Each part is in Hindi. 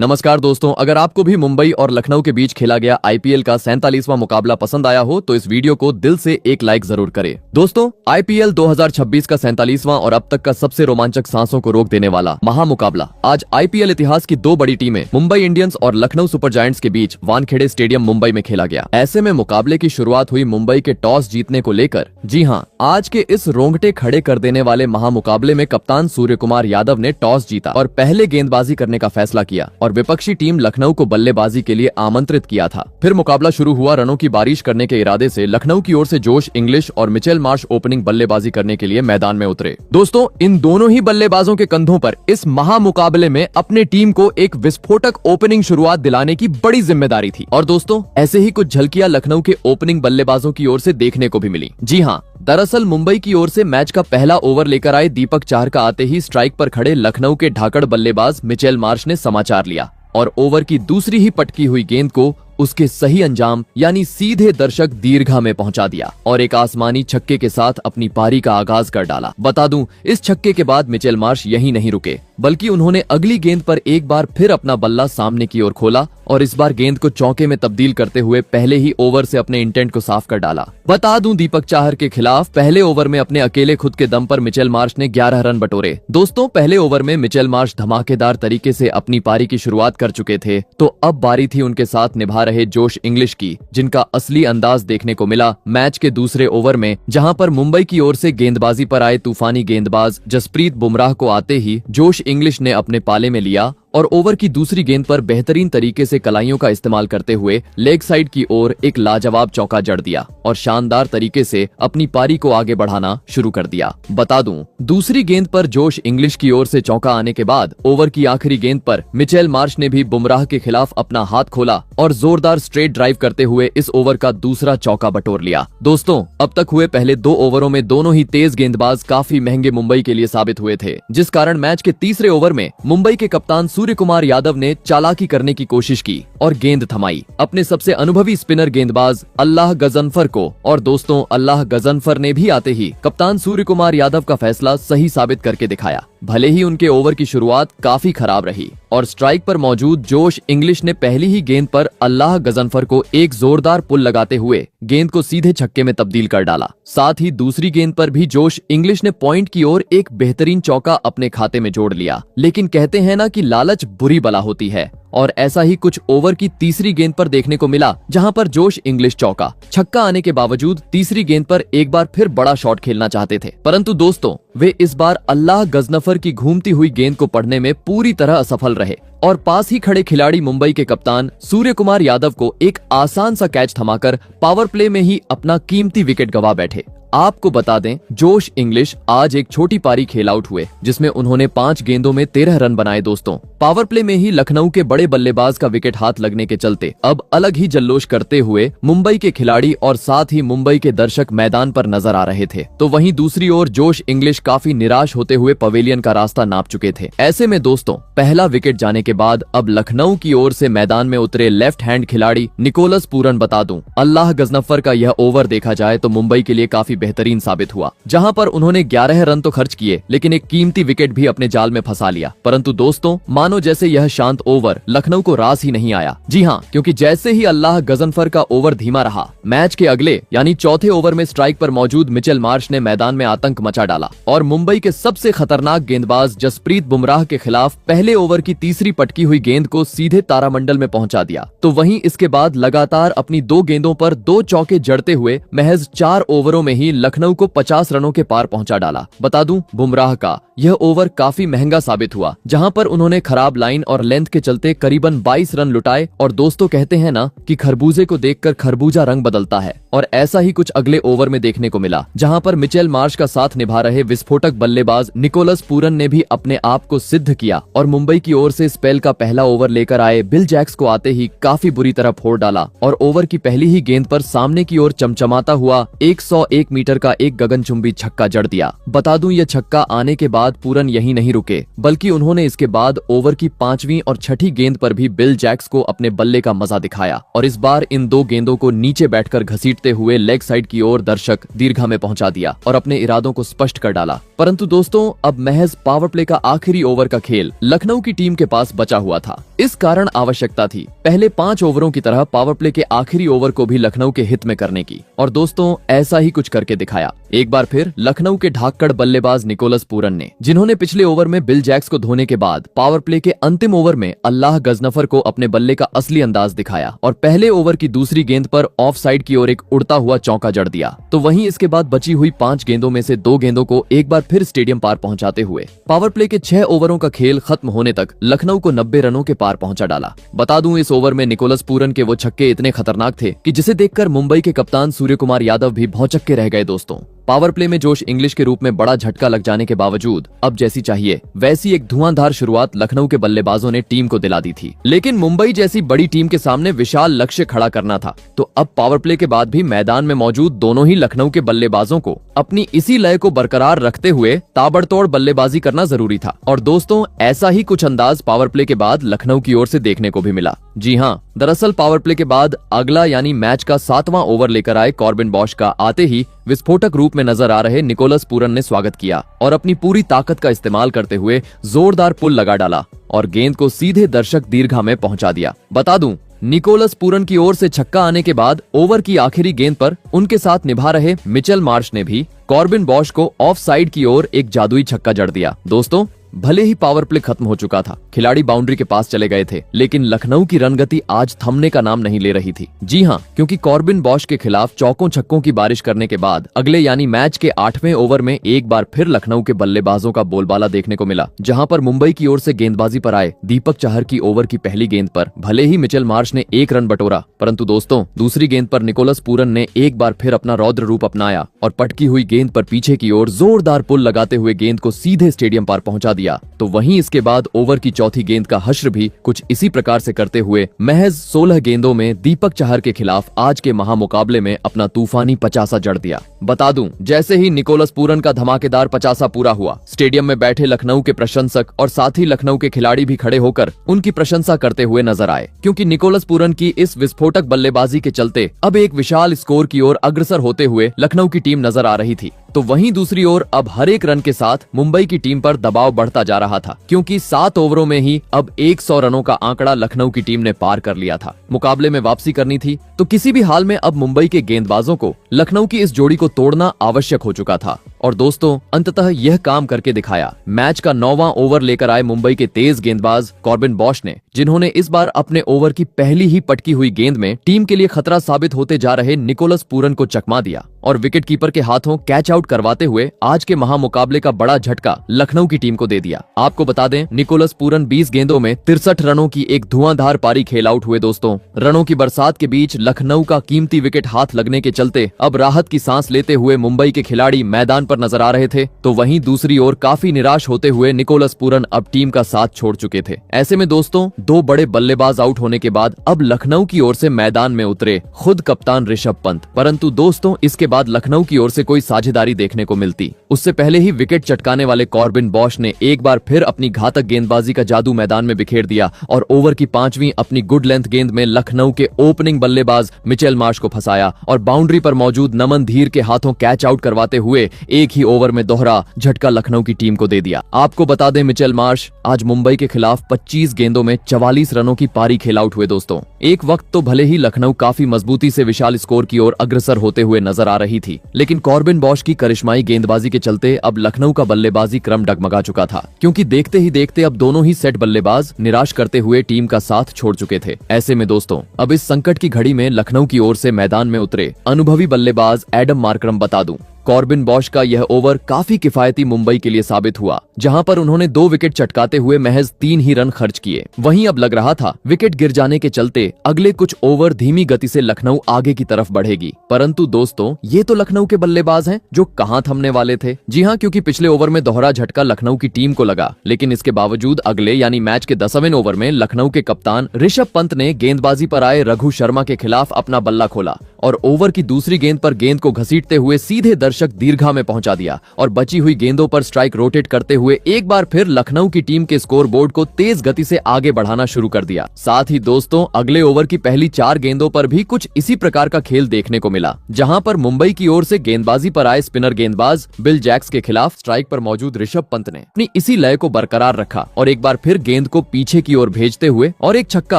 नमस्कार दोस्तों, अगर आपको भी मुंबई और लखनऊ के बीच खेला गया आईपीएल का 47वां मुकाबला पसंद आया हो तो इस वीडियो को दिल से एक लाइक जरूर करें। दोस्तों, आईपीएल 2026 का 47वां और अब तक का सबसे रोमांचक सांसों को रोक देने वाला महामुकाबला आज आईपीएल इतिहास की दो बड़ी टीमें मुंबई इंडियंस और लखनऊ सुपर जायंट्स के बीच वानखेड़े स्टेडियम मुंबई में खेला गया। ऐसे में मुकाबले की शुरुआत हुई मुंबई के टॉस जीतने को लेकर। जी हाँ, आज के इस रोंगटे खड़े कर देने वाले महामुकाबले में कप्तान सूर्य कुमार यादव ने टॉस जीता और पहले गेंदबाजी करने का फैसला किया और विपक्षी टीम लखनऊ को बल्लेबाजी के लिए आमंत्रित किया था। फिर मुकाबला शुरू हुआ। रनों की बारिश करने के इरादे से लखनऊ की ओर से जोश इंग्लिश और मिचेल मार्श ओपनिंग बल्लेबाजी करने के लिए मैदान में उतरे। दोस्तों, इन दोनों ही बल्लेबाजों के कंधों पर इस महामुकाबले में अपने टीम को एक विस्फोटक ओपनिंग शुरुआत दिलाने की बड़ी जिम्मेदारी थी। और दोस्तों, ऐसे ही कुछ झलकियां लखनऊ के ओपनिंग बल्लेबाजों की ओर से देखने को भी मिली। जी हाँ, दरअसल मुंबई की ओर से मैच का पहला ओवर लेकर आए दीपक चाहर का आते ही स्ट्राइक पर खड़े लखनऊ के ढाकड़ बल्लेबाज मिचेल मार्श ने समाचार लिया और ओवर की दूसरी ही पटकी हुई गेंद को उसके सही अंजाम यानी सीधे दर्शक दीर्घा में पहुंचा दिया और एक आसमानी छक्के के साथ अपनी पारी का आगाज कर डाला। बता दूं, इस छक्के के बाद मिचेल मार्श यहीं नहीं रुके बल्कि उन्होंने अगली गेंद पर एक बार फिर अपना बल्ला सामने की ओर खोला और इस बार गेंद को चौके में तब्दील करते हुए पहले ही ओवर से अपने इंटेंट को साफ कर डाला। बता दूं, दीपक चाहर के खिलाफ पहले ओवर में अपने अकेले खुद के दम पर मिचेल मार्श ने 11 रन बटोरे। दोस्तों, पहले ओवर में मिचेल मार्श धमाकेदार तरीके से अपनी पारी की शुरुआत कर चुके थे, तो अब बारी थी उनके साथ निभा रहे जोश इंग्लिश की, जिनका असली अंदाज देखने को मिला मैच के दूसरे ओवर में, जहां पर मुंबई की ओर से गेंदबाजी पर आए तूफानी गेंदबाज जसप्रीत बुमराह को आते ही जोश इंग्लिश ने अपने पाले में लिया और ओवर की दूसरी गेंद पर बेहतरीन तरीके से कलाइयों का इस्तेमाल करते हुए लेग साइड की ओर एक लाजवाब चौका जड़ दिया और शानदार तरीके से अपनी पारी को आगे बढ़ाना शुरू कर दिया। बता दूं, दूसरी गेंद पर जोश इंग्लिश की ओर से चौका आने के बाद ओवर की आखिरी गेंद पर मिचेल मार्श ने भी बुमराह के खिलाफ अपना हाथ खोला और जोरदार स्ट्रेट ड्राइव करते हुए इस ओवर का दूसरा चौका बटोर लिया। दोस्तों, अब तक हुए पहले दो ओवरों में दोनों ही तेज गेंदबाज काफी महंगे मुंबई के लिए साबित हुए थे, जिस कारण मैच के तीसरे ओवर में मुंबई के कप्तान सूर्य कुमार यादव ने चालाकी करने की कोशिश की और गेंद थमाई अपने सबसे अनुभवी स्पिनर गेंदबाज अल्लाह गजनफर को। और दोस्तों, अल्लाह गजनफर ने भी आते ही कप्तान सूर्य कुमार यादव का फैसला सही साबित करके दिखाया। भले ही उनके ओवर की शुरुआत काफी खराब रही और स्ट्राइक पर मौजूद जोश इंग्लिश ने पहली ही गेंद पर अल्लाह गजनफर को एक जोरदार पुल लगाते हुए गेंद को सीधे छक्के में तब्दील कर डाला। साथ ही दूसरी गेंद पर भी जोश इंग्लिश ने पॉइंट की ओर एक बेहतरीन चौका अपने खाते में जोड़ लिया। लेकिन कहते हैं ना कि लालच बुरी बला होती है, और ऐसा ही कुछ ओवर की तीसरी गेंद पर देखने को मिला, जहां पर जोश इंग्लिश चौका छक्का आने के बावजूद तीसरी गेंद पर एक बार फिर बड़ा शॉट खेलना चाहते थे, परंतु दोस्तों, वे इस बार अल्लाह गजनफर की घूमती हुई गेंद को पढ़ने में पूरी तरह असफल रहे और पास ही खड़े खिलाड़ी मुंबई के कप्तान सूर्य कुमार यादव को एक आसान सा कैच थमाकर पावर प्ले में ही अपना कीमती विकेट गंवा बैठे। आपको बता दें, जोश इंग्लिश आज एक छोटी पारी खेल आउट हुए, जिसमें उन्होंने 5 गेंदों में 13 रन बनाए। दोस्तों, पावर प्ले में ही लखनऊ के बड़े बल्लेबाज का विकेट हाथ लगने के चलते अब अलग ही जल्लोश करते हुए मुंबई के खिलाड़ी और साथ ही मुंबई के दर्शक मैदान पर नजर आ रहे थे। तो वहीं दूसरी ओर जोश इंग्लिश काफी निराश होते हुए पवेलियन का रास्ता नाप चुके थे। ऐसे में दोस्तों, पहला विकेट जाने के बाद अब लखनऊ की ओर से मैदान में उतरे लेफ्ट हैंड खिलाड़ी निकोलस पूरन। बता दूं, अल्लाह गजनफर का यह ओवर देखा जाए तो मुंबई के लिए काफी बेहतरीन साबित हुआ, जहां पर उन्होंने 11 रन तो खर्च किए लेकिन एक कीमती विकेट भी अपने जाल में फंसा लिया। परंतु दोस्तों, मानो जैसे यह शांत ओवर लखनऊ को रास ही नहीं आया। जी हां, क्योंकि जैसे ही अल्लाह गजनफर का ओवर धीमा रहा, मैच के अगले यानी चौथे ओवर में स्ट्राइक पर मौजूद मिचेल मार्श ने मैदान में आतंक मचा डाला और मुंबई के सबसे खतरनाक गेंदबाज जसप्रीत बुमराह के खिलाफ पहले ओवर की तीसरी पटकी हुई गेंद को सीधे तारामंडल में पहुंचा दिया। तो वहीं इसके बाद लगातार अपनी 2 गेंदों पर 2 चौके जड़ते हुए महज 4 ओवरों में ही लखनऊ को 50 रनों के पार पहुंचा डाला। बता दूं, बुमराह का यह ओवर काफी महंगा साबित हुआ, जहां पर उन्होंने खराब लाइन और लेंथ के चलते करीबन 22 रन लुटाए। और दोस्तों, कहते हैं ना कि खरबूजे को देखकर खरबूजा रंग बदलता है, और ऐसा ही कुछ अगले ओवर में देखने को मिला, जहां पर मिचेल मार्श का साथ निभा रहे विस्फोटक बल्लेबाज निकोलस पूरन ने भी अपने आप को सिद्ध किया और मुंबई की ओर से स्पेल का पहला ओवर लेकर आए बिल जैक्स को आते ही काफी बुरी तरह फोड़ डाला और ओवर की पहली ही गेंद पर सामने की ओर चमचमाता हुआ 101 मीटर का एक गगनचुंबी छक्का जड़ दिया। बता दूं, यह छक्का आने के बाद पूरन यहीं नहीं रुके, बल्कि उन्होंने इसके बाद ओवर की 5वीं और 6ठी गेंद पर भी बिल जैक्स को अपने बल्ले का मजा दिखाया और इस बार इन 2 गेंदों को नीचे बैठकर घसीटते हुए लेग साइड की ओर दर्शक दीर्घा में पहुंचा दिया और अपने इरादों को स्पष्ट कर डाला। परंतु दोस्तों, अब महज पावर प्ले का आखिरी ओवर का खेल लखनऊ की टीम के पास बचा हुआ था। इस कारण आवश्यकता थी पहले 5 ओवरों की तरह पावर प्ले के आखिरी ओवर को भी लखनऊ के हित में करने की। और दोस्तों ऐसा ही कुछ करके दिखाया। एक बार फिर लखनऊ के ढाकड़ बल्लेबाज निकोलस पूरन ने, जिन्होंने पिछले ओवर में बिल जैक्स को धोने के बाद पावर प्ले के अंतिम ओवर में अल्लाह गजनफर को अपने बल्ले का असली अंदाज दिखाया और पहले ओवर की दूसरी गेंद पर ऑफ साइड की ओर एक उड़ता हुआ चौका जड़ दिया। तो वहीं इसके बाद बची हुई 5 गेंदों में से 2 गेंदों को एक बार फिर स्टेडियम पार पहुंचाते हुए पावर प्ले के 6 ओवरों का खेल खत्म होने तक लखनऊ को 90 रनों के पार पहुंचा डाला। बता दूं इस ओवर में निकोलस पूरन के वो छक्के इतने खतरनाक थे कि जिसे देखकर मुंबई के कप्तान सूर्य कुमार यादव भी भौचक्के रह गए। दोस्तों पावर प्ले में जोश इंग्लिश के रूप में बड़ा झटका लग जाने के बावजूद अब जैसी चाहिए वैसी एक धुआंधार शुरुआत लखनऊ के बल्लेबाजों ने टीम को दिला दी थी। लेकिन मुंबई जैसी बड़ी टीम के सामने विशाल लक्ष्य खड़ा करना था, तो अब पावर प्ले के बाद भी मैदान में मौजूद दोनों ही लखनऊ के बल्लेबाजों को अपनी इसी लय को बरकरार रखते हुए ताबड़तोड़ बल्लेबाजी करना जरूरी था। और दोस्तों ऐसा ही कुछ अंदाज पावर प्ले के बाद लखनऊ की ओर से देखने को भी मिला। जी हाँ, दरअसल पावर प्ले के बाद अगला यानी मैच का 7वां ओवर लेकर आए कॉर्बिन बॉश का आते ही विस्फोटक रूप में नजर आ रहे निकोलस पूरन ने स्वागत किया और अपनी पूरी ताकत का इस्तेमाल करते हुए जोरदार पुल लगा डाला और गेंद को सीधे दर्शक दीर्घा में पहुंचा दिया। बता दूं निकोलस पूरन की ओर से छक्का आने के बाद ओवर की आखिरी गेंद पर उनके साथ निभा रहे मिचेल मार्श ने भी कॉर्बिन बॉश को ऑफ साइड की ओर एक जादुई छक्का जड़ दिया। दोस्तों भले ही पावर प्ले खत्म हो चुका था, खिलाड़ी बाउंड्री के पास चले गए थे, लेकिन लखनऊ की रणगति आज थमने का नाम नहीं ले रही थी। जी हां, क्योंकि कॉर्बिन बॉश के खिलाफ चौकों छक्कों की बारिश करने के बाद अगले यानी मैच के 8वें ओवर में एक बार फिर लखनऊ के बल्लेबाजों का बोलबाला देखने को मिला, जहां पर मुंबई की ओर से गेंदबाजी पर आए दीपक चहर की ओवर की पहली गेंद पर भले ही मिचेल मार्श ने 1 रन बटोरा, परंतु दोस्तों दूसरी गेंद पर निकोलस पूरन ने एक बार फिर अपना रौद्र रूप अपनाया और पटकी हुई गेंद पर पीछे की ओर जोरदार पुल लगाते हुए गेंद को सीधे स्टेडियम पार पहुंचा दिया। तो वहीं इसके बाद ओवर की चौथी गेंद का हश्र भी कुछ इसी प्रकार से करते हुए महज 16 गेंदों में दीपक चहर के खिलाफ आज के महामुकाबले में अपना तूफानी 50 जड़ दिया। बता दूं जैसे ही निकोलस पूरन का धमाकेदार 50 पूरा हुआ, स्टेडियम में बैठे लखनऊ के प्रशंसक और साथ ही लखनऊ के खिलाड़ी भी खड़े होकर उनकी प्रशंसा करते हुए नजर आए, क्योंकि निकोलस पूरन की इस विस्फोटक बल्लेबाजी के चलते अब एक विशाल स्कोर की ओर अग्रसर होते हुए लखनऊ की टीम नजर आ रही थी। तो वहीं दूसरी ओर अब हर एक रन के साथ मुंबई की टीम पर दबाव बढ़ता जा रहा था, क्योंकि 7 ओवरों में ही अब 100 रनों का आंकड़ा लखनऊ की टीम ने पार कर लिया था। मुकाबले में वापसी करनी थी, तो किसी भी हाल में अब मुंबई के गेंदबाजों को लखनऊ की इस जोड़ी को तोड़ना आवश्यक हो चुका था। और दोस्तों अंततः यह काम करके दिखाया। मैच का 9वां ओवर लेकर आए मुंबई के तेज गेंदबाज कॉर्बिन बॉश ने, जिन्होंने इस बार अपने ओवर की पहली ही पटकी हुई गेंद में टीम के लिए खतरा साबित होते जा रहे निकोलस पूरन को चकमा दिया और विकेट कीपर के हाथों कैच आउट करवाते हुए आज के महामुकाबले का बड़ा झटका लखनऊ की टीम को दे दिया। आपको बता दें निकोलस पूरन 20 गेंदों में 63 रनों की एक धुआंधार पारी खेल आउट हुए। दोस्तों रनों की बरसात के बीच लखनऊ का कीमती विकेट हाथ लगने के चलते अब राहत की सांस लेते हुए मुंबई के खिलाड़ी मैदान पर नजर आ रहे थे, तो वहीं दूसरी ओर काफी निराश होते हुए निकोलस पूरन अब टीम का साथ छोड़ चुके थे। ऐसे में दोस्तों 2 बड़े बल्लेबाज आउट होने के बाद अब लखनऊ की ओर से मैदान में उतरे खुद कप्तान ऋषभ पंत, परंतु दोस्तों इसके बाद लखनऊ की ओर से कोई साझेदारी देखने को मिलती। उससे पहले ही विकेट चटकाने वाले कॉर्बिन बॉश ने एक बार फिर अपनी घातक गेंदबाजी का जादू मैदान में बिखेर दिया और ओवर की 5वीं अपनी गुड लेंथ गेंद में लखनऊ के ओपनिंग बल्लेबाज मिचेल मार्श को फंसाया और बाउंड्री पर मौजूद नमन धीर के हाथों कैच आउट करवाते हुए एक ही ओवर में दोहरा झटका लखनऊ की टीम को दे दिया। आपको बता दें मिचेल मार्श आज मुंबई के खिलाफ 25 गेंदों में 44 रनों की पारी खेल आउट हुए। दोस्तों एक वक्त तो भले ही लखनऊ काफी मजबूती से विशाल स्कोर की ओर अग्रसर होते हुए नजर आ रही थी, लेकिन कॉर्बिन बॉश की करिश्माई गेंदबाजी के चलते अब लखनऊ का बल्लेबाजी क्रम डगमगा चुका था, क्योंकि देखते ही देखते अब दोनों ही सेट बल्लेबाज निराश करते हुए टीम का साथ छोड़ चुके थे। ऐसे में दोस्तों अब इस संकट की घड़ी में लखनऊ की ओर से मैदान में उतरे अनुभवी बल्लेबाज एडम मार्करम। बता दूं कॉर्बिन बॉश का यह ओवर काफी किफायती मुंबई के लिए साबित हुआ, जहां पर उन्होंने 2 विकेट चटकाते हुए महज 3 ही रन खर्च किए। वहीं अब लग रहा था विकेट गिर जाने के चलते अगले कुछ ओवर धीमी गति से लखनऊ आगे की तरफ बढ़ेगी, परंतु दोस्तों ये तो लखनऊ के बल्लेबाज हैं जो कहां थमने वाले थे। जी हां, क्योंकि पिछले ओवर में दोहरा झटका लखनऊ की टीम को लगा, लेकिन इसके बावजूद अगले यानी मैच के 10वें ओवर में लखनऊ के कप्तान ऋषभ पंत ने गेंदबाजी पर आए रघु शर्मा के खिलाफ अपना बल्ला खोला और ओवर की दूसरी गेंद पर गेंद को घसीटते हुए सीधे दर्शक दीर्घा में पहुंचा दिया और बची हुई गेंदों पर स्ट्राइक रोटेट करते हुए एक बार फिर लखनऊ की टीम के स्कोर बोर्ड को तेज गति से आगे बढ़ाना शुरू कर दिया। साथ ही दोस्तों अगले ओवर की पहली 4 गेंदों पर भी कुछ इसी प्रकार का खेल देखने को मिला, जहां पर मुंबई की ओर से गेंदबाजी पर आए स्पिनर गेंदबाज बिल जैक्स के खिलाफ स्ट्राइक पर मौजूद ऋषभ पंत ने अपनी इसी लय को बरकरार रखा और एक बार फिर गेंद को पीछे की ओर भेजते हुए और एक छक्का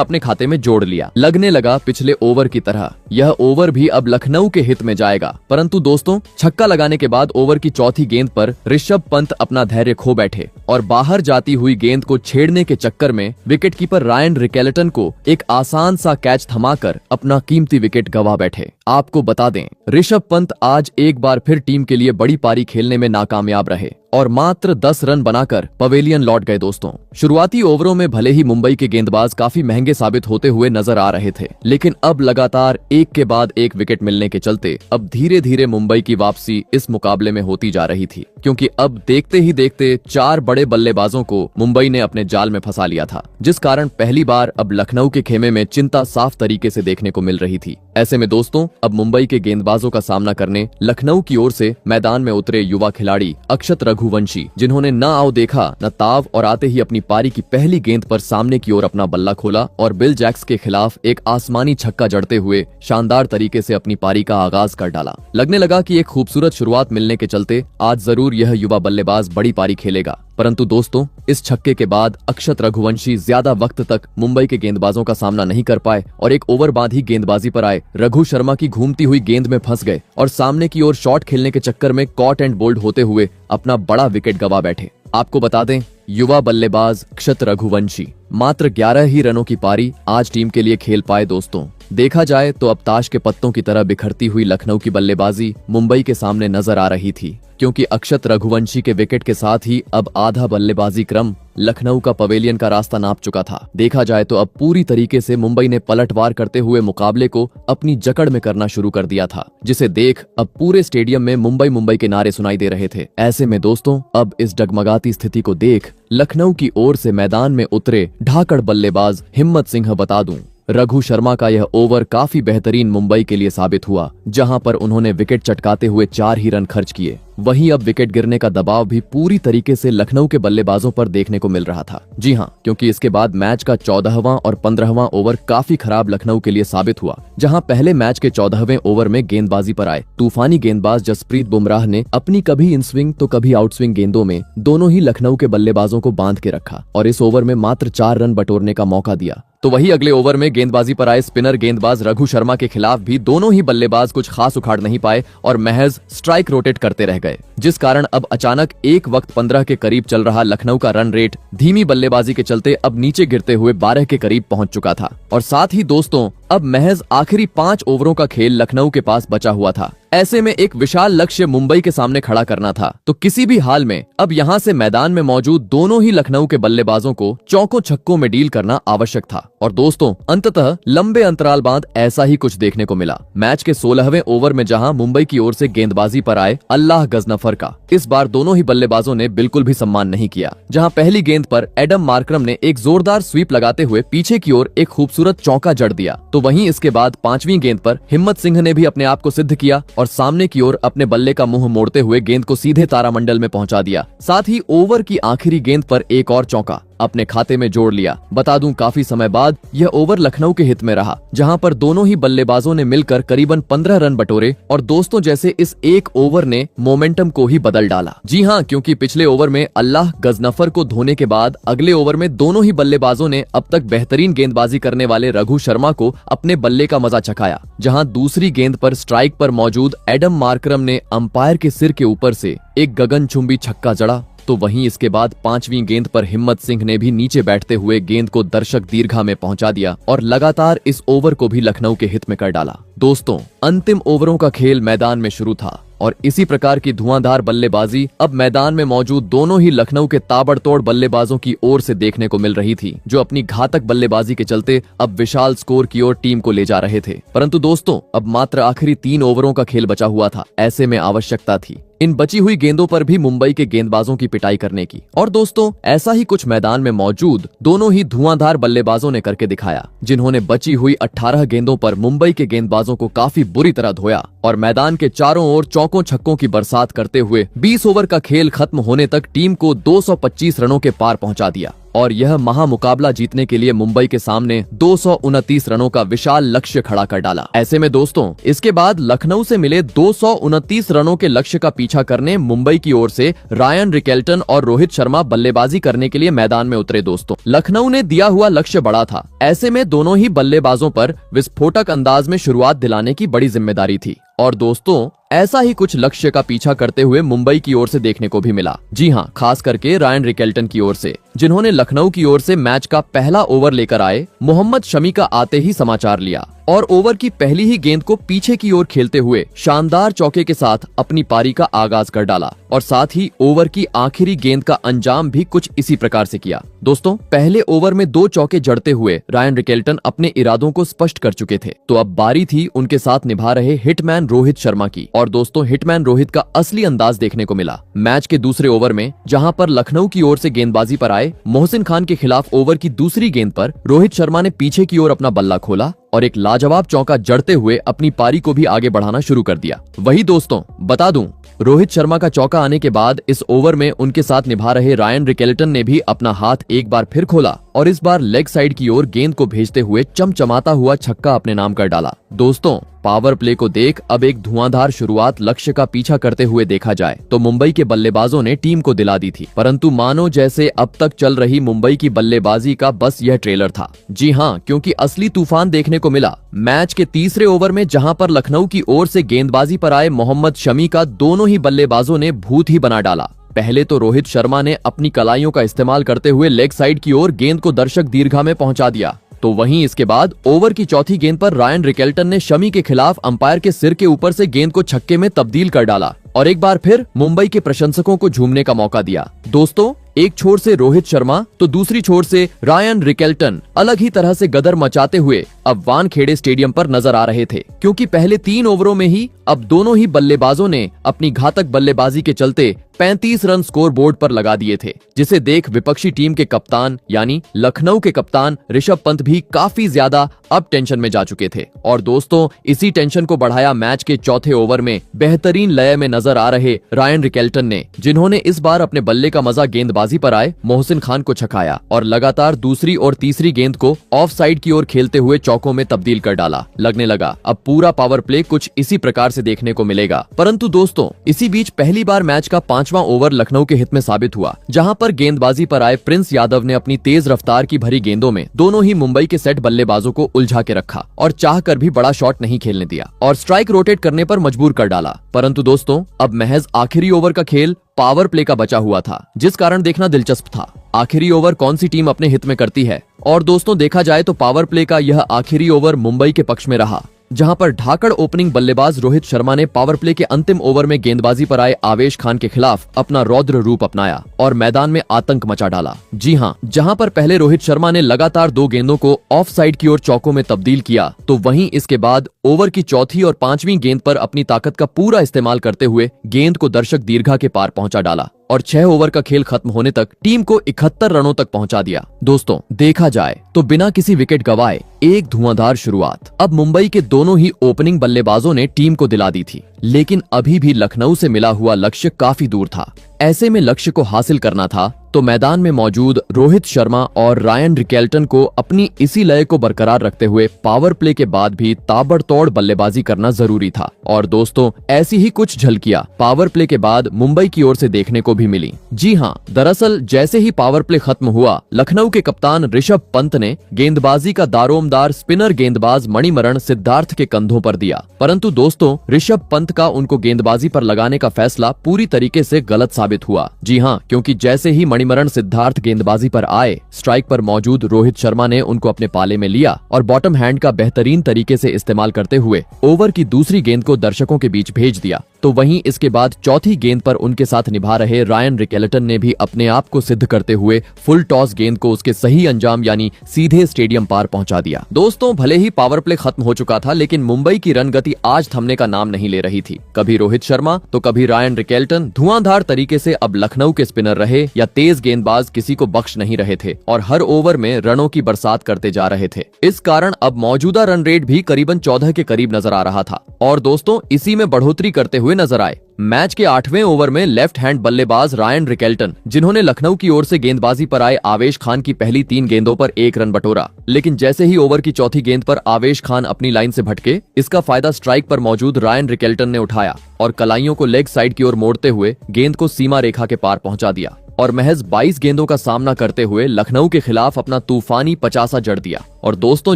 अपने खाते में जोड़ लिया। लगने लगा पिछले ओवर की तरह यह ओवर भी अब लखनऊ के हित में जाएगा, परंतु दोस्तों छक्का लगाने के बाद ओवर की चौथी गेंद पर ऋषभ पंत अपना धैर्य खो बैठे और बाहर जाती हुई गेंद को छेड़ने के चक्कर में विकेटकीपर रायन रिकेल्टन को एक आसान सा कैच थमाकर अपना कीमती विकेट गंवा बैठे। आपको बता दें ऋषभ पंत आज एक बार फिर टीम के लिए बड़ी पारी खेलने में नाकामयाब रहे और मात्र 10 रन बनाकर पवेलियन लौट गए। दोस्तों शुरुआती ओवरों में भले ही मुंबई के गेंदबाज काफी महंगे साबित होते हुए नजर आ रहे थे, लेकिन अब लगातार एक के बाद एक विकेट मिलने के चलते अब धीरे धीरे मुंबई की वापसी इस मुकाबले में होती जा रही थी, क्योंकि अब देखते ही देखते 4 बड़े बल्लेबाजों को मुंबई ने अपने जाल में फंसा लिया था, जिस कारण पहली बार अब लखनऊ के खेमे में चिंता साफ तरीके से देखने को मिल रही थी। ऐसे में दोस्तों अब मुंबई के गेंदबाजों का सामना करने लखनऊ की ओर से मैदान में उतरे युवा खिलाड़ी अक्षत रघुवंशी, जिन्होंने न आओ देखा न ताव और आते ही अपनी पारी की पहली गेंद पर सामने की ओर अपना बल्ला खोला और बिल जैक्स के खिलाफ एक आसमानी छक्का जड़ते हुए शानदार तरीके से अपनी पारी का आगाज कर डाला। लगने लगा कि एक खूबसूरत शुरुआत मिलने के चलते आज जरूर यह युवा बल्लेबाज बड़ी पारी खेलेगा, परंतु दोस्तों इस छक्के के बाद अक्षत रघुवंशी ज्यादा वक्त तक मुंबई के गेंदबाजों का सामना नहीं कर पाए और एक ओवर बाद ही गेंदबाजी पर आए रघु शर्मा की घूमती हुई गेंद में फंस गए और सामने की ओर शॉट खेलने के चक्कर में कॉट एंड बोल्ड होते हुए अपना बड़ा विकेट गंवा बैठे। आपको बता दें युवा बल्लेबाज अक्षत रघुवंशी मात्र 11 ही रनों की पारी आज टीम के लिए खेल पाए। दोस्तों देखा जाए तो अब ताश के पत्तों की तरह बिखरती हुई लखनऊ की बल्लेबाजी मुंबई के सामने नजर आ रही थी, क्योंकि अक्षत रघुवंशी के विकेट के साथ ही अब आधा बल्लेबाजी क्रम लखनऊ का पवेलियन का रास्ता नाप चुका था। देखा जाए तो अब पूरी तरीके से मुंबई ने पलटवार करते हुए मुकाबले को अपनी जकड़ में करना शुरू कर दिया था, जिसे देख अब पूरे स्टेडियम में मुंबई मुंबई के नारे सुनाई दे रहे थे। ऐसे में दोस्तों अब इस डगमगाती स्थिति को देख लखनऊ की ओर से मैदान में उतरे ढाकड़ बल्लेबाज हिम्मत सिंह, बता दूं रघु शर्मा का यह ओवर काफी बेहतरीन मुंबई के लिए साबित हुआ, जहां पर उन्होंने विकेट चटकाते हुए 4 ही रन खर्च किए। वहीं अब विकेट गिरने का दबाव भी पूरी तरीके से लखनऊ के बल्लेबाजों पर देखने को मिल रहा था। जी हां, क्योंकि इसके बाद मैच का 14वां और 15वां ओवर काफी खराब लखनऊ के लिए साबित हुआ, जहां पहले मैच के 14वें ओवर में गेंदबाजी पर आए तूफानी गेंदबाज जसप्रीत बुमराह ने अपनी कभी इन स्विंग तो कभी आउट स्विंग गेंदों में दोनों ही लखनऊ के बल्लेबाजों को बांध के रखा और इस ओवर में मात्र 4 रन बटोरने का मौका दिया। तो वही अगले ओवर में गेंदबाजी पर आए स्पिनर गेंदबाज रघु शर्मा के खिलाफ भी दोनों ही बल्लेबाज कुछ खास उखाड़ नहीं पाए और महज स्ट्राइक रोटेट करते रह गए, जिस कारण अब अचानक एक वक्त 15 के करीब चल रहा लखनऊ का रन रेट धीमी बल्लेबाजी के चलते अब नीचे गिरते हुए 12 के करीब पहुंच चुका था। और साथ ही दोस्तों अब महज आखिरी 5 ओवरों का खेल लखनऊ के पास बचा हुआ था। ऐसे में एक विशाल लक्ष्य मुंबई के सामने खड़ा करना था, तो किसी भी हाल में अब यहां से मैदान में मौजूद दोनों ही लखनऊ के बल्लेबाजों को चौकों छक्कों में डील करना आवश्यक था। और दोस्तों अंततः लंबे अंतराल बाद ऐसा ही कुछ देखने को मिला। मैच के 16वें ओवर में जहां मुंबई की ओर से गेंदबाजी पर आए अल्लाह गजनफर का इस बार दोनों ही बल्लेबाजों ने बिल्कुल भी सम्मान नहीं किया, जहां पहली गेंद पर एडम मार्करम ने एक जोरदार स्वीप लगाते हुए पीछे की ओर एक खूबसूरत चौका जड़ दिया। तो वहीं इसके बाद 5वीं गेंद पर हिम्मत सिंह ने भी अपने आप को सिद्ध किया और सामने की ओर अपने बल्ले का मुंह मोड़ते हुए गेंद को सीधे तारामंडल में पहुंचा दिया। साथ ही ओवर की आखिरी गेंद पर एक और चौका अपने खाते में जोड़ लिया। बता दूं काफी समय बाद यह ओवर लखनऊ के हित में रहा, जहां पर दोनों ही बल्लेबाजों ने मिलकर करीबन 15 रन बटोरे और दोस्तों जैसे इस एक ओवर ने मोमेंटम को ही बदल डाला। जी हां, क्योंकि पिछले ओवर में अल्लाह गजनफर को धोने के बाद अगले ओवर में दोनों ही बल्लेबाजों ने अब तक बेहतरीन गेंदबाजी करने वाले रघु शर्मा को अपने बल्ले का मजा चखाया, जहां दूसरी गेंद पर स्ट्राइक पर मौजूद एडम मार्करम ने अंपायर के सिर के ऊपर से एक गगनचुंबी छक्का जड़ा। तो वहीं इसके बाद 5वीं गेंद पर हिम्मत सिंह ने भी नीचे बैठते हुए गेंद को दर्शक दीर्घा में पहुंचा दिया और लगातार इस ओवर को भी लखनऊ के हित में कर डाला। दोस्तों अंतिम ओवरों का खेल मैदान में शुरू था और इसी प्रकार की धुआंधार बल्लेबाजी अब मैदान में मौजूद दोनों ही लखनऊ के ताबड़तोड़ बल्लेबाजों की ओर से देखने को मिल रही थी, जो अपनी घातक बल्लेबाजी के चलते अब विशाल स्कोर की ओर टीम को ले जा रहे थे। परंतु दोस्तों अब मात्र आखिरी 3 ओवरों का खेल बचा हुआ था। ऐसे में आवश्यकता थी इन बची हुई गेंदों पर भी मुंबई के गेंदबाजों की पिटाई करने की। और दोस्तों ऐसा ही कुछ मैदान में मौजूद दोनों ही धुआंधार बल्लेबाजों ने करके दिखाया, जिन्होंने बची हुई 18 गेंदों पर मुंबई के गेंदबाजों को काफी बुरी तरह धोया और मैदान के चारों ओर चौकों छक्कों की बरसात करते हुए 20 ओवर का खेल खत्म होने तक टीम को 225 रनों के पार पहुंचा दिया और यह महामुकाबला जीतने के लिए मुंबई के सामने 229 रनों का विशाल लक्ष्य खड़ा कर डाला। ऐसे में दोस्तों इसके बाद लखनऊ से मिले 229 रनों के लक्ष्य का पीछा करने मुंबई की ओर से रायन रिकेल्टन और रोहित शर्मा बल्लेबाजी करने के लिए मैदान में उतरे। दोस्तों लखनऊ ने दिया हुआ लक्ष्य बड़ा था, ऐसे में दोनों ही बल्लेबाजों पर विस्फोटक अंदाज में शुरुआत दिलाने की बड़ी जिम्मेदारी थी और दोस्तों ऐसा ही कुछ लक्ष्य का पीछा करते हुए मुंबई की ओर से देखने को भी मिला। जी हां, खास करके रायन रिकेल्टन की ओर से, जिन्होंने लखनऊ की ओर से मैच का पहला ओवर लेकर आए मोहम्मद शमी का आते ही समाचार लिया और ओवर की पहली ही गेंद को पीछे की ओर खेलते हुए शानदार चौके के साथ अपनी पारी का आगाज कर डाला और साथ ही ओवर की आखिरी गेंद का अंजाम भी कुछ इसी प्रकार से किया। दोस्तों पहले ओवर में 2 चौके जड़ते हुए रायन रिकेल्टन अपने इरादों को स्पष्ट कर चुके थे, तो अब बारी थी उनके साथ निभा रहे हिटमैन रोहित शर्मा की। और दोस्तों हिटमैन रोहित का असली अंदाज देखने को मिला मैच के दूसरे ओवर में, जहां पर लखनऊ की ओर से गेंदबाजी पर आए मोहसिन खान के खिलाफ ओवर की दूसरी गेंद पर रोहित शर्मा ने पीछे की ओर अपना बल्ला खोला और एक लाजवाब चौका जड़ते हुए अपनी पारी को भी आगे बढ़ाना शुरू कर दिया। वही दोस्तों बता दूं, रोहित शर्मा का चौका आने के बाद इस ओवर में उनके साथ निभा रहे रायन रिकेल्टन ने भी अपना हाथ एक बार फिर खोला और इस बार लेग साइड की ओर गेंद को भेजते हुए चमचमाता हुआ छक्का अपने नाम कर डाला। दोस्तों पावर प्ले को देख अब एक धुआंधार शुरुआत लक्ष्य का पीछा करते हुए देखा जाए तो मुंबई के बल्लेबाजों ने टीम को दिला दी थी, परंतु मानो जैसे अब तक चल रही मुंबई की बल्लेबाजी का बस यह ट्रेलर था। जी हां, क्योंकि असली तूफान देखने को मिला मैच के तीसरे ओवर में, जहां पर लखनऊ की ओर से गेंदबाजी पर आए मोहम्मद शमी का दोनों ही बल्लेबाजों ने भूत ही बना डाला। पहले तो रोहित शर्मा ने अपनी कलाइयों का इस्तेमाल करते हुए लेग साइड की ओर गेंद को दर्शक दीर्घा में पहुंचा दिया, तो वहीं इसके बाद ओवर की चौथी गेंद पर रायन रिकेल्टन ने शमी के खिलाफ अंपायर के सिर के ऊपर से गेंद को छक्के में तब्दील कर डाला और एक बार फिर मुंबई के प्रशंसकों को झूमने का मौका दिया। दोस्तों एक छोर से रोहित शर्मा तो दूसरी छोर से रायन रिकेल्टन अलग ही तरह से गदर मचाते हुए अब वानखेड़े स्टेडियम पर नजर आ रहे थे, क्योंकि पहले 3 ओवरों में ही अब दोनों ही बल्लेबाजों ने अपनी घातक बल्लेबाजी के चलते 35 रन स्कोर बोर्ड पर लगा दिए थे, जिसे देख विपक्षी टीम के कप्तान यानी लखनऊ के कप्तान ऋषभ पंत भी काफी ज्यादा अब टेंशन में जा चुके थे। और दोस्तों इसी टेंशन को बढ़ाया मैच के चौथे ओवर में बेहतरीन लय में नजर आ रहे रायन रिकेल्टन ने, जिन्होंने इस बार अपने बल्ले का मजा गेंदबाजी पर आए मोहसिन खान को छकाया और लगातार दूसरी और तीसरी गेंद को ऑफ साइड की ओर खेलते हुए चौकों में तब्दील कर डाला। लगने लगा अब पूरा पावर प्ले कुछ इसी प्रकार से देखने को मिलेगा। परंतु दोस्तों इसी बीच पहली बार मैच का 5वां ओवर लखनऊ के हित में साबित हुआ, जहां पर गेंदबाजी पर आए प्रिंस यादव ने अपनी तेज रफ्तार की भरी गेंदों में दोनों ही मुंबई के सेट बल्लेबाजों को उलझा के रखा और चाहकर भी बड़ा शॉट नहीं खेलने दिया और स्ट्राइक रोटेट करने पर मजबूर कर डाला। परंतु दोस्तों अब महज आखिरी ओवर का खेल पावर प्ले का बचा हुआ था, जिस कारण देखना दिलचस्प था आखिरी ओवर कौन सी टीम अपने हित में करती है। और दोस्तों देखा जाए तो पावर प्ले का यह आखिरी ओवर मुंबई के पक्ष में रहा, जहां पर ढाकड़ ओपनिंग बल्लेबाज रोहित शर्मा ने पावर प्ले के अंतिम ओवर में गेंदबाजी पर आए आवेश खान के खिलाफ अपना रौद्र रूप अपनाया और मैदान में आतंक मचा डाला। जी हां, जहां पर पहले रोहित शर्मा ने लगातार 2 गेंदों को ऑफ साइड की ओर चौकों में तब्दील किया, तो वहीं इसके बाद ओवर की चौथी और 5वीं गेंद पर अपनी ताकत का पूरा इस्तेमाल करते हुए गेंद को दर्शक दीर्घा के पार पहुंचा डाला और 6 ओवर का खेल खत्म होने तक टीम को 71 रनों तक पहुंचा दिया। दोस्तों देखा जाए तो बिना किसी विकेट गवाए एक धुआंधार शुरुआत अब मुंबई के दोनों ही ओपनिंग बल्लेबाजों ने टीम को दिला दी थी, लेकिन अभी भी लखनऊ से मिला हुआ लक्ष्य काफी दूर था। ऐसे में लक्ष्य को हासिल करना था तो मैदान में मौजूद रोहित शर्मा और रायन रिकेल्टन को अपनी इसी लय को बरकरार रखते हुए पावर प्ले के बाद भी ताबड़तोड़ बल्लेबाजी करना जरूरी था। और दोस्तों ऐसी ही कुछ झलकियां पावर प्ले के बाद मुंबई की ओर से देखने को भी मिली। जी हां, दरअसल जैसे ही पावर प्ले खत्म हुआ, लखनऊ के कप्तान ऋषभ पंत ने गेंदबाजी का दारोमदार स्पिनर गेंदबाज मणिमरण सिद्धार्थ के कंधों पर दिया। परंतु दोस्तों ऋषभ पंत का उनको गेंदबाजी पर लगाने का फैसला पूरी तरीके से गलत साबित हुआ। जी हां, क्योंकि जैसे ही मणिमरण सिद्धार्थ गेंदबाजी पर आए, स्ट्राइक पर मौजूद रोहित शर्मा ने उनको अपने पाले में लिया और बॉटम हैंड का बेहतरीन तरीके से इस्तेमाल करते हुए ओवर की दूसरी गेंद को दर्शकों के बीच भेज दिया। तो वहीं इसके बाद चौथी गेंद पर उनके साथ निभा रहे रायन रिकेल्टन ने भी अपने आप को सिद्ध करते हुए फुल टॉस गेंद को उसके सही अंजाम यानी सीधे स्टेडियम पार पहुंचा दिया। गया। दोस्तों भले ही पावर प्ले खत्म हो चुका था, लेकिन मुंबई की रन गति आज थमने का नाम नहीं ले रही थी। कभी रोहित शर्मा तो कभी रायन रिकेल्टन धुआंधार तरीके से अब लखनऊ के स्पिनर रहे या तेज गेंदबाज किसी को बख्श नहीं रहे थे और हर ओवर में रनों की बरसात करते जा रहे थे। इस कारण अब मौजूदा रन रेट भी करीबन 14 के करीब नजर आ रहा था और दोस्तों इसी में बढ़ोतरी करते हुए नजर आए। मैच के 8वें ओवर में लेफ्ट हैंड बल्लेबाज रायन रिकेल्टन, जिन्होंने लखनऊ की ओर से गेंदबाजी पर आए आवेश खान की पहली 3 गेंदों पर 1 रन बटोरा, लेकिन जैसे ही ओवर की चौथी गेंद पर आवेश खान अपनी लाइन से भटके, इसका फायदा स्ट्राइक पर मौजूद रायन रिकेल्टन ने उठाया और कलाइयों को लेग साइड की ओर मोड़ते हुए गेंद को सीमा रेखा के पार पहुंचा दिया और महज 22 गेंदों का सामना करते हुए लखनऊ के खिलाफ अपना तूफानी 50 जड़ दिया। और दोस्तों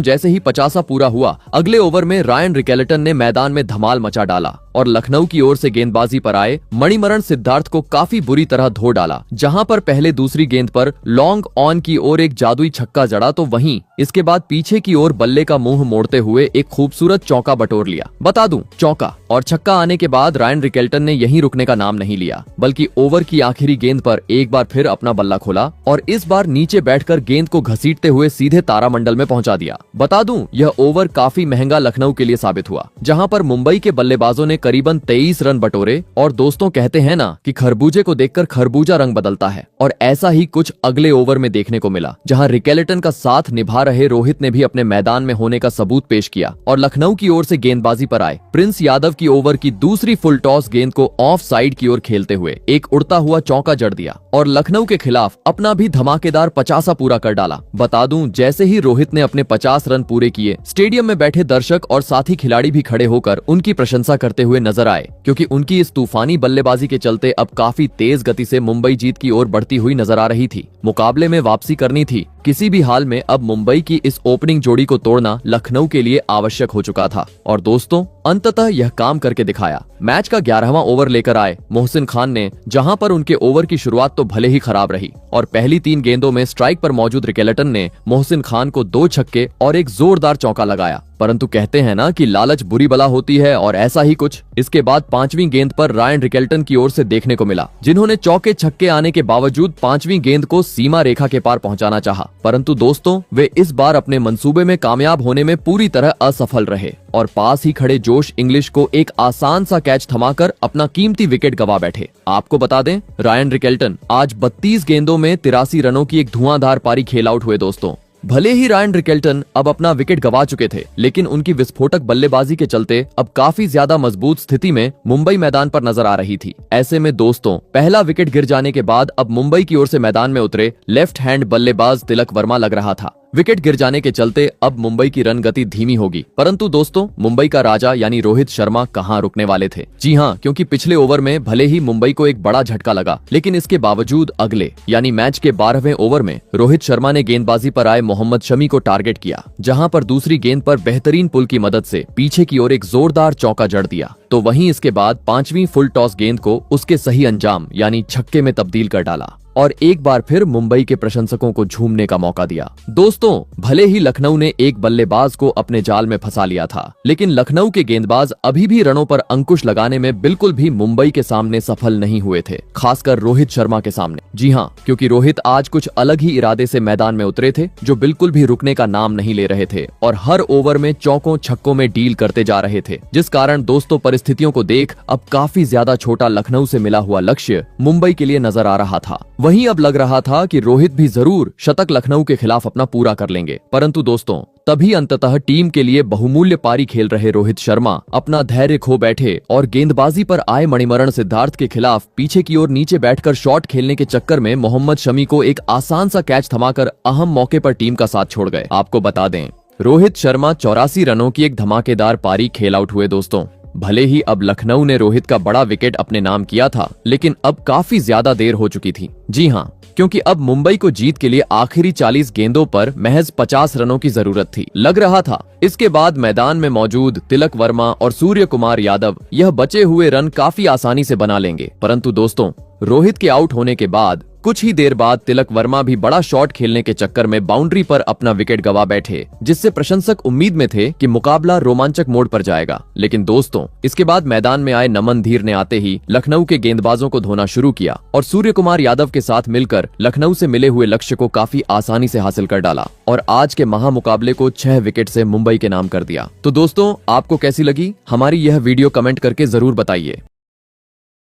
जैसे ही 50 पूरा हुआ, अगले ओवर में रायन रिकेल्टन ने मैदान में धमाल मचा डाला और लखनऊ की ओर से गेंदबाजी पर आए मणिमरण सिद्धार्थ को काफी बुरी तरह धो डाला। जहां पर पहले दूसरी गेंद पर लॉन्ग ऑन की ओर एक जादुई छक्का जड़ा, तो वहीं इसके बाद पीछे की ओर बल्ले का मुंह मोड़ते हुए एक खूबसूरत चौका बटोर लिया। बता दूं, चौका और छक्का आने के बाद रायन रिकेल्टन ने यहीं रुकने का नाम नहीं लिया, बल्कि ओवर की आखिरी गेंद पर एक बार फिर अपना बल्ला खोला और इस बार नीचे बैठकर गेंद को घसीटते हुए सीधे तारामंडल में पहुंचा दिया। बता दूं, यह ओवर काफी महंगा लखनऊ के लिए साबित हुआ, जहां पर मुंबई के बल्लेबाजों ने करीबन 23 रन बटोरे। और दोस्तों कहते हैं ना कि खरबूजे को देखकर खरबूजा रंग बदलता है, और ऐसा ही कुछ अगले ओवर में देखने को मिला, जहां रिकेल्टन का साथ निभा रहे रोहित ने भी अपने मैदान में होने का सबूत पेश किया और लखनऊ की ओर से गेंदबाजी पर आए प्रिंस यादव की ओवर की दूसरी फुल टॉस गेंद को ऑफ साइड की ओर खेलते हुए एक उड़ता हुआ चौका जड़ दिया और लखनऊ के खिलाफ अपना भी धमाकेदार 50 पूरा कर डाला। बता दूं, जैसे ही रोहित ने अपने 50 रन पूरे किए, स्टेडियम में बैठे दर्शक और साथी खिलाड़ी भी खड़े होकर उनकी प्रशंसा करते हुए नजर आए, क्योंकि उनकी इस तूफानी बल्लेबाजी के चलते अब काफी तेज गति से मुंबई जीत की ओर बढ़ती हुई नजर आ रही थी। मुकाबले में वापसी करनी थी किसी भी हाल में। अब मुंबई की इस ओपनिंग जोड़ी को तोड़ना लखनऊ के लिए आवश्यक हो चुका था और दोस्तों अंततः यह काम करके दिखाया। मैच का 11वां ओवर लेकर आए मोहसिन खान ने, जहां पर उनके ओवर की शुरुआत तो भले ही खराब रही और पहली 3 गेंदों में स्ट्राइक पर मौजूद रिकेल्टन ने मोहसिन खान को 2 छक्के और एक जोरदार चौका लगाया, परंतु कहते हैं ना कि लालच बुरी बला होती है, और ऐसा ही कुछ इसके बाद 5वीं गेंद पर रायन रिकेल्टन की ओर से देखने को मिला, जिन्होंने चौके छक्के आने के बावजूद 5वीं गेंद को सीमा रेखा के पार पहुंचाना चाहा, परंतु दोस्तों वे इस बार अपने मंसूबे में कामयाब होने में पूरी तरह असफल रहे और पास ही खड़े जोश इंग्लिश को एक आसान सा कैच थमाकर अपना कीमती विकेट गवा बैठे। आपको बता दें, रायन रिकेल्टन आज 32 गेंदों में 83 रनों की एक धुआंधार पारी खेल आउट हुए। दोस्तों भले ही रायन रिकेल्टन अब अपना विकेट गवा चुके थे, लेकिन उनकी विस्फोटक बल्लेबाजी के चलते अब काफी ज्यादा मजबूत स्थिति में मुंबई मैदान पर नजर आ रही थी। ऐसे में दोस्तों पहला विकेट गिर जाने के बाद अब मुंबई की ओर से मैदान में उतरे लेफ्ट हैंड बल्लेबाज तिलक वर्मा लग रहा था। विकेट गिर जाने के चलते अब मुंबई की रन गति धीमी होगी, परंतु दोस्तों मुंबई का राजा यानी रोहित शर्मा कहां रुकने वाले थे। जी हां, क्योंकि पिछले ओवर में भले ही मुंबई को एक बड़ा झटका लगा, लेकिन इसके बावजूद अगले यानी मैच के 12वें ओवर में रोहित शर्मा ने गेंदबाजी पर आए मोहम्मद शमी को टारगेट किया, जहां पर दूसरी गेंद पर बेहतरीन पुल की मदद से पीछे की ओर एक जोरदार चौका जड़ दिया, तो वहीं इसके बाद 5वीं फुल टॉस गेंद को उसके सही अंजाम यानी छक्के में तब्दील कर डाला और एक बार फिर मुंबई के प्रशंसकों को झूमने का मौका दिया। दोस्तों भले ही लखनऊ ने एक बल्लेबाज को अपने जाल में फंसा लिया था, लेकिन लखनऊ के गेंदबाज अभी भी रनों पर अंकुश लगाने में बिल्कुल भी मुंबई के सामने सफल नहीं हुए थे, खासकर रोहित शर्मा के सामने। जी हाँ, क्योंकि रोहित आज कुछ अलग ही इरादे से मैदान में उतरे थे, जो बिल्कुल भी रुकने का नाम नहीं ले रहे थे और हर ओवर में चौकों छक्कों में डील करते जा रहे थे, जिस कारण दोस्तों परिस्थितियों को देख अब काफी ज्यादा छोटा लखनऊ से मिला हुआ लक्ष्य मुंबई के लिए नजर आ रहा था। वहीं अब लग रहा था कि रोहित भी जरूर शतक लखनऊ के खिलाफ अपना पूरा कर लेंगे, परंतु दोस्तों तभी अंततः टीम के लिए बहुमूल्य पारी खेल रहे रोहित शर्मा अपना धैर्य खो बैठे और गेंदबाजी पर आए मणिमरण सिद्धार्थ के खिलाफ पीछे की ओर नीचे बैठकर शॉट खेलने के चक्कर में मोहम्मद शमी को एक आसान सा कैच थमाकर अहम मौके पर टीम का साथ छोड़ गए। आपको बता दें, रोहित शर्मा 84 रनों की एक धमाकेदार पारी खेल आउट हुए। दोस्तों भले ही अब लखनऊ ने रोहित का बड़ा विकेट अपने नाम किया था, लेकिन अब काफी ज्यादा देर हो चुकी थी। जी हाँ, क्योंकि अब मुंबई को जीत के लिए आखिरी 40 गेंदों पर महज 50 रनों की जरूरत थी। लग रहा था इसके बाद मैदान में मौजूद तिलक वर्मा और सूर्य कुमार यादव यह बचे हुए रन काफी आसानी से बना लेंगे, परंतु दोस्तों रोहित के आउट होने के बाद कुछ ही देर बाद तिलक वर्मा भी बड़ा शॉट खेलने के चक्कर में बाउंड्री पर अपना विकेट गवा बैठे, जिससे प्रशंसक उम्मीद में थे कि मुकाबला रोमांचक मोड़ पर जाएगा। लेकिन दोस्तों, इसके बाद मैदान में आए नमन धीर ने आते ही लखनऊ के गेंदबाजों को धोना शुरू किया और सूर्य कुमार यादव के साथ मिलकर लखनऊ से मिले हुए लक्ष्य को काफी आसानी से हासिल कर डाला और आज के महामुकाबले को 6 विकेट से मुंबई के नाम कर दिया। तो दोस्तों, आपको कैसी लगी हमारी यह वीडियो, कमेंट करके जरूर बताइए।